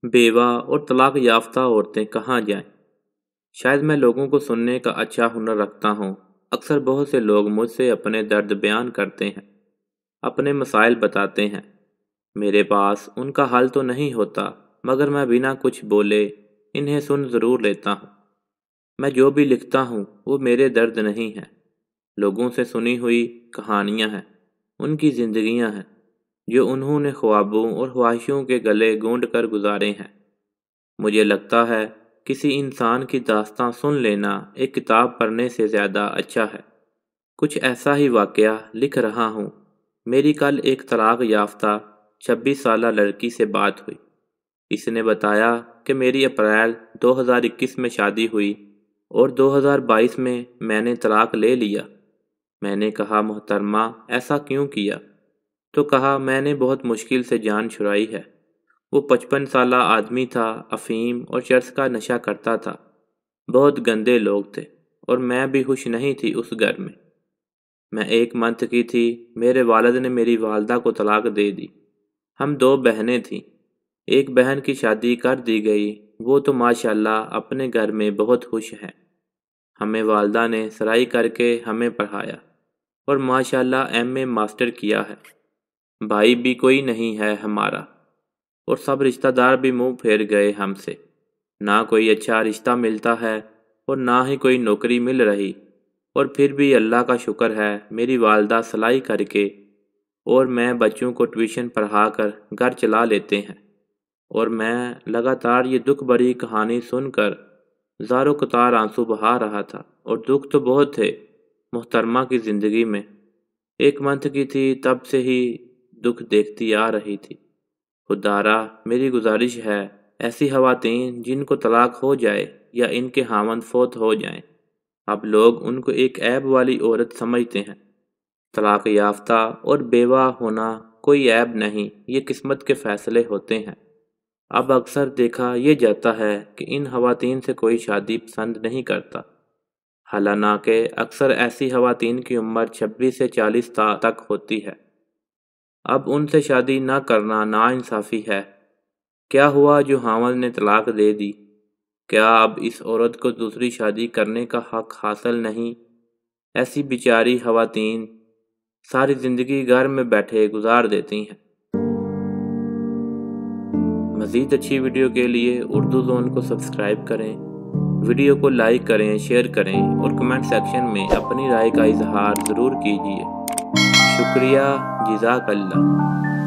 بیوہ اور طلاق یافتہ عورتیں کہاں جائیں؟ شاید میں لوگوں کو سننے کا اچھا ہنر رکھتا ہوں۔ اکثر بہت سے لوگ مجھ سے اپنے درد بیان کرتے ہیں، اپنے مسائل بتاتے ہیں۔ میرے پاس ان کا حل تو نہیں ہوتا، مگر میں بنا کچھ بولے انہیں سن ضرور لیتا ہوں۔ میں جو بھی لکھتا ہوں وہ میرے درد نہیں ہیں، لوگوں سے سنی ہوئی کہانیاں ہیں، ان کی زندگیاں ہیں جو انہوں نے خوابوں اور خواہشوں کے گلے گونڈ کر گزارے ہیں۔ مجھے لگتا ہے کسی انسان کی داستاں سن لینا ایک کتاب پڑھنے سے زیادہ اچھا ہے۔ کچھ ایسا ہی واقعہ لکھ رہا ہوں۔ میری کل ایک طلاق یافتہ 26 سالہ لڑکی سے بات ہوئی۔ اس نے بتایا کہ میری اپریل 2021 میں شادی ہوئی اور 2022 میں نے طلاق لے لیا۔ میں نے کہا محترمہ ایسا کیوں کیا؟ تو کہا میں نے بہت مشکل سے جان چھڑائی ہے۔ وہ 55 سالہ آدمی تھا، افیم اور چرس کا نشہ کرتا تھا۔ بہت گندے لوگ تھے اور میں بھی خوش نہیں تھی اس گھر میں۔ میں 1 منتھ کی تھی، میرے والد نے میری والدہ کو طلاق دے دی۔ ہم 2 بہنیں تھیں، ایک بہن کی شادی کر دی گئی، وہ تو ماشاءاللہ اپنے گھر میں بہت خوش ہیں۔ ہمیں والدہ نے سرائی کر کے ہمیں پڑھایا اور ماشاءاللہ MA ماسٹر کیا ہے۔ بھائی بھی کوئی نہیں ہے ہمارا، اور سب رشتہ دار بھی منہ پھیر گئے ہم سے۔ نہ کوئی اچھا رشتہ ملتا ہے اور نہ ہی کوئی نوکری مل رہی، اور پھر بھی اللہ کا شکر ہے میری والدہ سلائی کر کے اور میں بچوں کو ٹیوشن پڑھا کر گھر چلا لیتے ہیں۔ اور میں لگاتار یہ دکھ بھری کہانی سن کر زاروں قطار آنسو بہا رہا تھا، اور دکھ تو بہت تھے محترمہ کی زندگی میں۔ 1 منتھ کی تھی تب سے ہی دکھ دیکھتی آ رہی تھی۔ خدارا میری گزارش ہے ایسی خواتین جن کو طلاق ہو جائے یا ان کے خاوند فوت ہو جائیں، اب لوگ ان کو ایک عیب والی عورت سمجھتے ہیں۔ طلاق یافتہ اور بیوہ ہونا کوئی عیب نہیں، یہ قسمت کے فیصلے ہوتے ہیں۔ اب اکثر دیکھا یہ جاتا ہے کہ ان خواتین سے کوئی شادی پسند نہیں کرتا، حالانکہ اکثر ایسی خواتین کی عمر 26 سے 40 تک ہوتی ہے۔ اب ان سے شادی نہ کرنا ناانصافی ہے۔ کیا ہوا جو خاوند نے طلاق دے دی؟ کیا اب اس عورت کو دوسری شادی کرنے کا حق حاصل نہیں؟ ایسی بیچاری خواتین ساری زندگی گھر میں بیٹھے گزار دیتی ہیں۔ مزید اچھی ویڈیو کے لیے اردو زون کو سبسکرائب کریں، ویڈیو کو لائک کریں، شیئر کریں اور کمنٹ سیکشن میں اپنی رائے کا اظہار ضرور کیجیے۔ شکریہ، جزاک اللہ۔